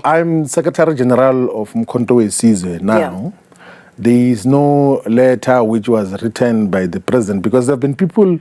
I'm Secretary General of MCKENZIE now. Yeah. There is no letter which was written by the president because there have been people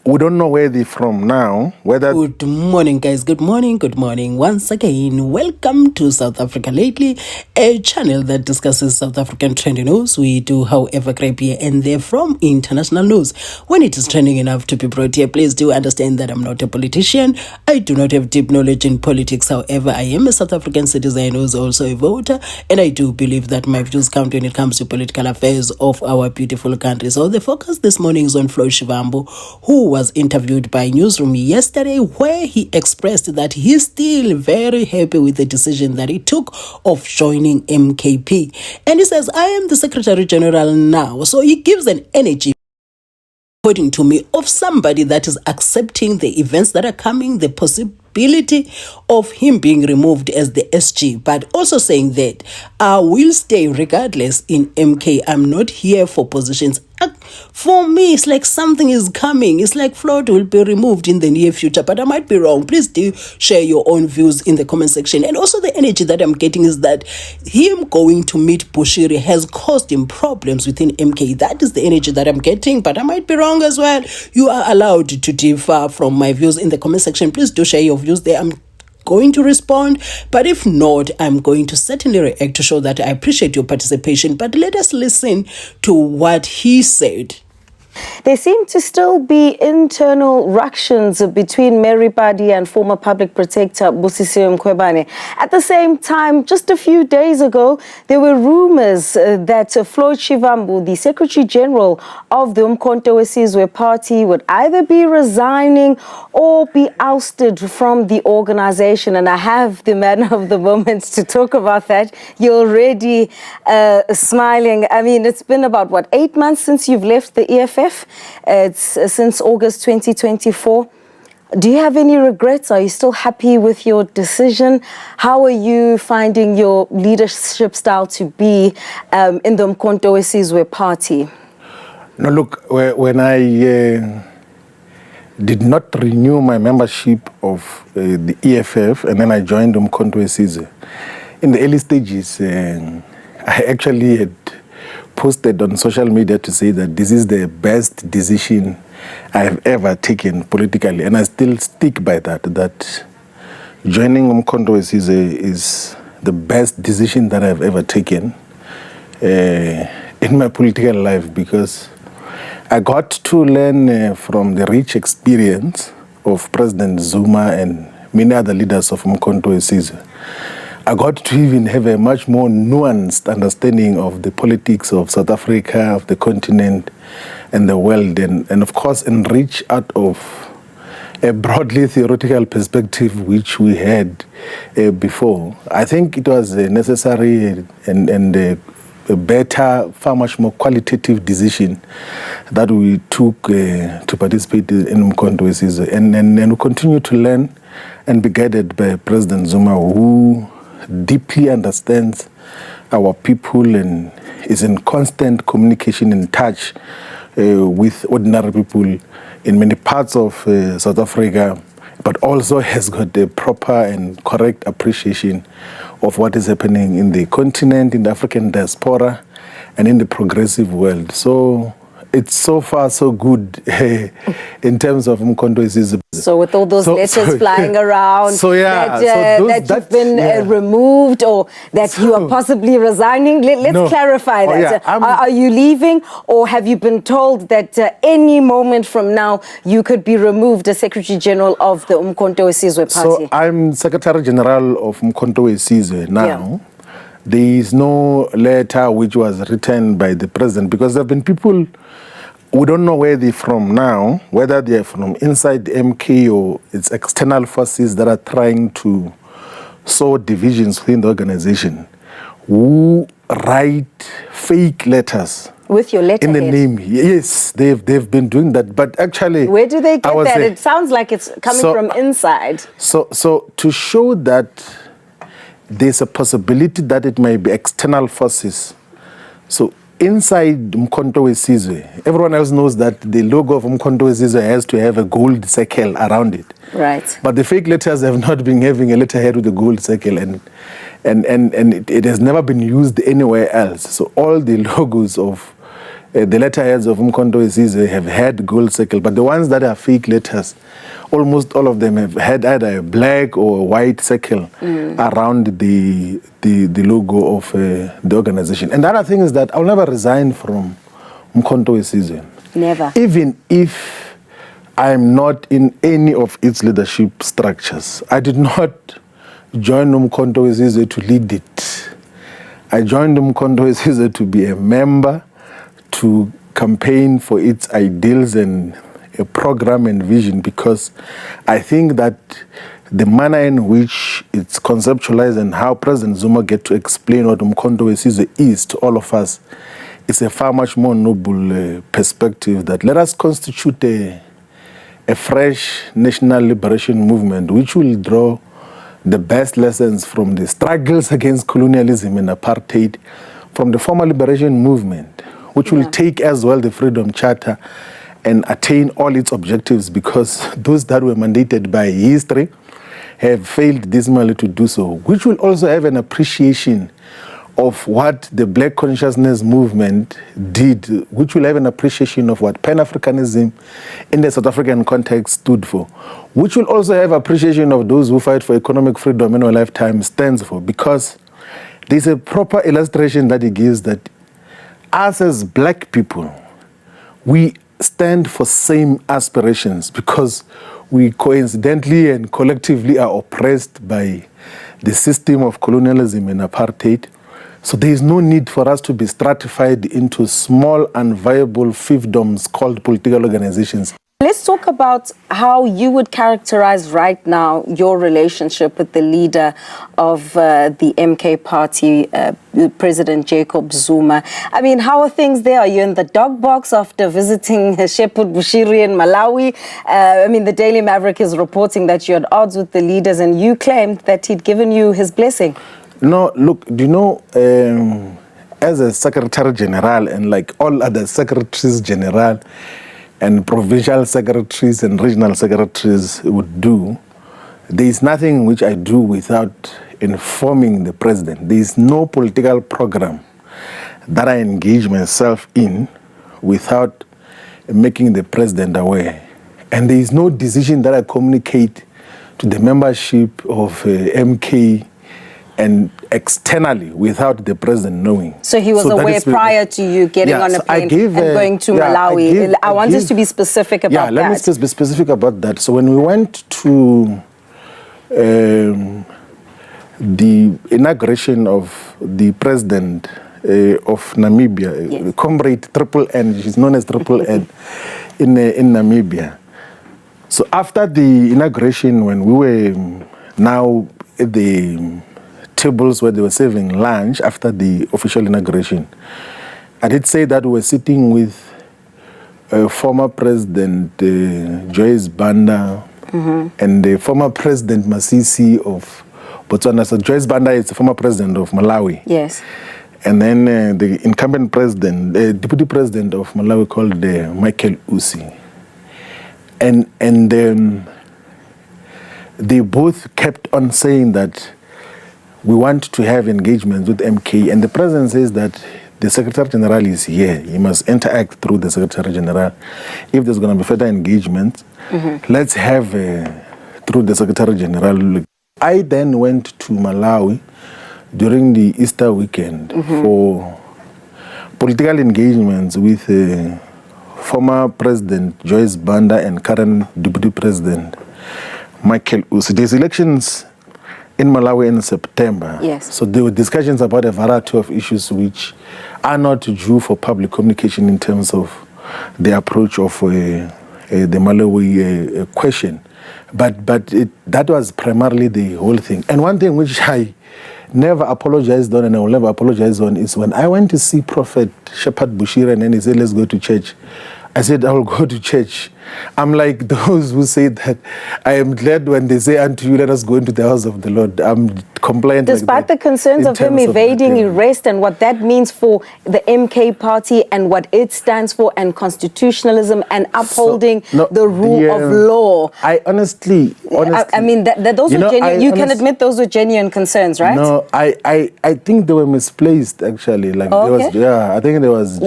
we don't know where they're from now. Whether Good morning, guys. Good morning. Good morning. Once again, welcome to South Africa Lately, a channel that discusses South African trending news. We do, however, grab here and there from international news. When it is trending enough to be brought here, please do understand that I'm not a politician. I do not have deep knowledge in politics. However, I am a South African citizen who is also a voter, and I do believe that my views count when it comes to political affairs of our beautiful country. So the focus this morning is on Floyd Shivambu, who was interviewed by Newsroom yesterday, where he expressed that he's still very happy with the decision that he took of joining MKP. And he says, I am the Secretary General now. So he gives an energy, according to me, of somebody that is accepting the events that are coming, the possibility of him being removed as the SG, but also saying that I will stay regardless in MK. I'm not here for positions. For me, it's like something is coming. It's like Floyd will be removed in the near future, but I might be wrong. Please do share your own views in the comment section. And also the energy that I'm getting is that him going to meet Bushiri has caused him problems within MK. That is the energy that I'm getting, but I might be wrong as well. You are allowed to differ from my views in the comment section. Please do share your views there. I'm going to respond, but if not, I'm going to certainly react to show that I appreciate your participation. But let us listen to what he said. There seem to still be internal ructions between Mary Padi and former public protector Bushiri. At the same time, just a few days ago, there were rumors that Floyd Shivambu, the Secretary General of the MCKENZIE party, would either be resigning or be ousted from the organization. And I have the man of the moment to talk about that. You're already smiling. I mean, it's been about, what, 8 months since you've left the EFF? It's since August 2024. Do you have any regrets? Are you still happy with your decision? How are you finding your leadership style to be in the MCKENZIE party? No, look, when I did not renew my membership of the EFF and then I joined MCKENZIE, in the early stages, I actually had posted on social media to say that this is the best decision I have ever taken politically, and I still stick by that joining MCKENZIE is the best decision that I've ever taken in my political life, because I got to learn from the rich experience of President Zuma and many other leaders of MCKENZIE. I got to even have a much more nuanced understanding of the politics of South Africa, of the continent, and the world, and of course enrich out of a broadly theoretical perspective which we had before. I think it was a necessary and a better, far much more qualitative decision that we took to participate in MCKENZIE, and we continue to learn and be guided by President Zuma, who deeply understands our people and is in constant communication and touch with ordinary people in many parts of South Africa, but also has got a proper and correct appreciation of what is happening in the continent, in the African diaspora, and in the progressive world. So it's so far so good in terms of MCKENZIE. So with all those letters flying around, that you've been removed, or that you are possibly resigning, let's clarify that. Are you leaving, or have you been told that any moment from now you could be removed as Secretary General of the MCKENZIE party? So I'm Secretary General of MCKENZIE now. Yeah. There is no letter which was written by the president, because there have been people we don't know where they're from now, whether they're from inside the MK or it's external forces that are trying to sow divisions within the organization, who write fake letters with your letterhead in the name. Yes, they've been doing that, but actually, where do they get that? It sounds like it's coming from inside. So to show that there's a possibility that it may be external forces. So inside Umkhonto weSizwe, everyone else knows that the logo of Umkhonto weSizwe has to have a gold circle around it. Right. But the fake letters have not been having a letterhead with a gold circle, and it has never been used anywhere else. So all the logos of the letterheads of Umkhonto weSizwe have had gold circle, but the ones that are fake letters, almost all of them have had either a black or a white circle around the logo of the organization. And the other thing is that I'll never resign from Umkhonto weSizwe. Never. Even if I'm not in any of its leadership structures. I did not join Umkhonto weSizwe to lead it. I joined Umkhonto weSizwe to be a member, to campaign for its ideals and a program and vision, because I think that the manner in which it's conceptualized and how President Zuma get to explain what Umkhonto weSizwe is to all of us is a far much more noble perspective that let us constitute a fresh national liberation movement which will draw the best lessons from the struggles against colonialism and apartheid, from the former liberation movement, which will take as well the Freedom Charter and attain all its objectives, because those that were mandated by history have failed dismally to do so, which will also have an appreciation of what the Black Consciousness movement did, which will have an appreciation of what Pan-Africanism in the South African context stood for, which will also have appreciation of those who fight for economic freedom in our lifetime stands for, because there's a proper illustration that he gives that us as black people, we stand for same aspirations because we coincidentally and collectively are oppressed by the system of colonialism and apartheid. So there is no need for us to be stratified into small unviable fiefdoms called political organizations. Let's talk about how you would characterize right now your relationship with the leader of the MK party, President Jacob Zuma. I mean, how are things there? Are you in the dog box after visiting Shepherd Bushiri in Malawi? I mean, the Daily Maverick is reporting that you're at odds with the leaders and you claimed that he'd given you his blessing. No, look, do you know, as a Secretary General and like all other Secretaries General and provincial secretaries and regional secretaries would do, there is nothing which I do without informing the president. There is no political program that I engage myself in without making the president aware. And there is no decision that I communicate to the membership of MK and externally without the president knowing. So he was aware prior to you getting on a plane and going to Malawi. I want us to be specific about that. Yeah, let me be specific about that. So when we went to the inauguration of the president of Namibia, Comrade Triple N, she's known as Triple N, in Namibia. So after the inauguration, when we were now at the tables where they were serving lunch after the official inauguration, I did say that we were sitting with former President Joyce Banda and the former President Masisi of Botswana. So Joyce Banda is the former president of Malawi. Yes. And then the incumbent president, the deputy president of Malawi called Michael Usi. And they both kept on saying that we want to have engagements with MK, and the president says that the Secretary General is here. He must interact through the Secretary General. If there's going to be further engagement, let's have through the Secretary General. I then went to Malawi during the Easter weekend for political engagements with former President Joyce Banda and current Deputy President Michael Usi. There's elections in Malawi in September. Yes. So there were discussions about a variety of issues which are not due for public communication in terms of the approach of the Malawi question. But that was primarily the whole thing. And one thing which I never apologized on and I will never apologize on is when I went to see Prophet Shepherd Bushiri and then he said, let's go to church. I said, I will go to church I'm like those who say that I am glad when they say unto you, let us go into the house of the Lord. I'm compliant. Despite the concerns of him evading arrest and what that means for the MK party and what it stands for and constitutionalism and upholding the rule of law. I honestly I mean, those were genuine. You can admit those were genuine concerns, right? No, I think they were misplaced actually. Like I think there was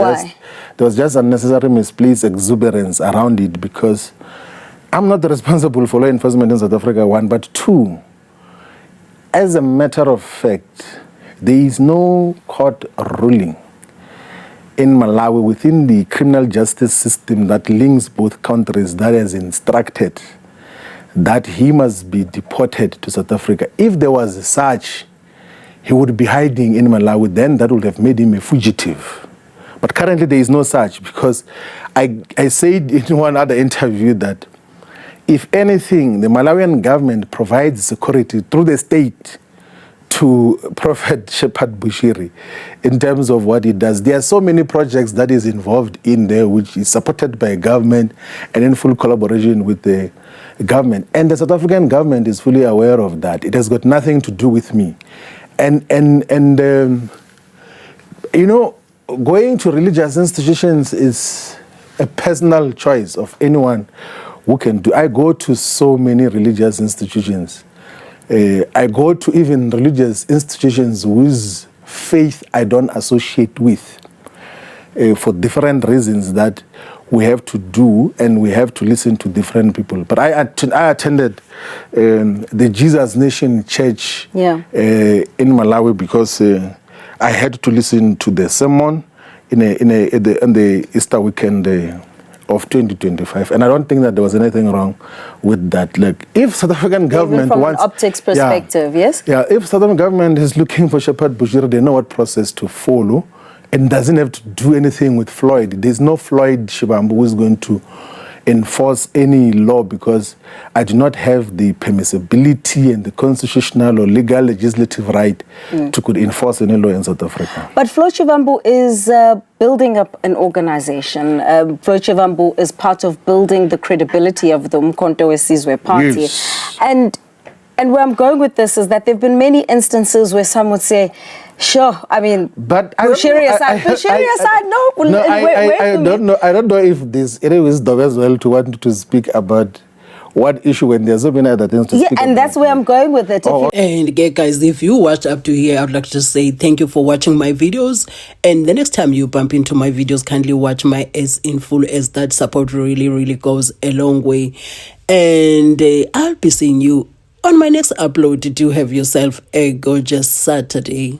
just unnecessary misplaced exuberance around it, because I'm not responsible for law enforcement in South Africa, one, but two, as a matter of fact, there is no court ruling in Malawi within the criminal justice system that links both countries that has instructed that he must be deported to South Africa. If there was such, he would be hiding in Malawi, then that would have made him a fugitive. But currently there is no such, because I said in one other interview that if anything, the Malawian government provides security through the state to Prophet Shepherd Bushiri in terms of what he does. There are so many projects that is involved in there, which is supported by government and in full collaboration with the government. And the South African government is fully aware of that. It has got nothing to do with me. And you know, going to religious institutions is a personal choice of anyone who can do. I go to so many religious institutions. I go to even religious institutions whose faith I don't associate with for different reasons that we have to do, and we have to listen to different people. But I attended the Jesus Nation Church in Malawi because I had to listen to the sermon in the Easter weekend of 2025, and I don't think that there was anything wrong with that. Like, if South African government from an optics perspective, yes? Yeah, if South African government is looking for Shepherd Bushiri, they know what process to follow, and doesn't have to do anything with Floyd. There's no Floyd Shivambu who is going to enforce any law, because I do not have the permissibility and the constitutional or legal legislative right to could enforce any law in South Africa. But Floyd Shivambu is building up an organization. Floyd Shivambu is part of building the credibility of the Umkhonto we party. Yes. And where I'm going with this is that there have been many instances where some would say, sure, I mean, but Bushiri aside, I don't know if there's any wisdom as well to want to speak about what issue when there's so many other things to speak about. Yeah, and that's where I'm going with it. And guys, if you watched up to here, I'd like to say thank you for watching my videos. And the next time you bump into my videos, kindly watch my As in Full, as that support really goes a long way. And I'll be seeing you on my next upload. Do have yourself a gorgeous Saturday.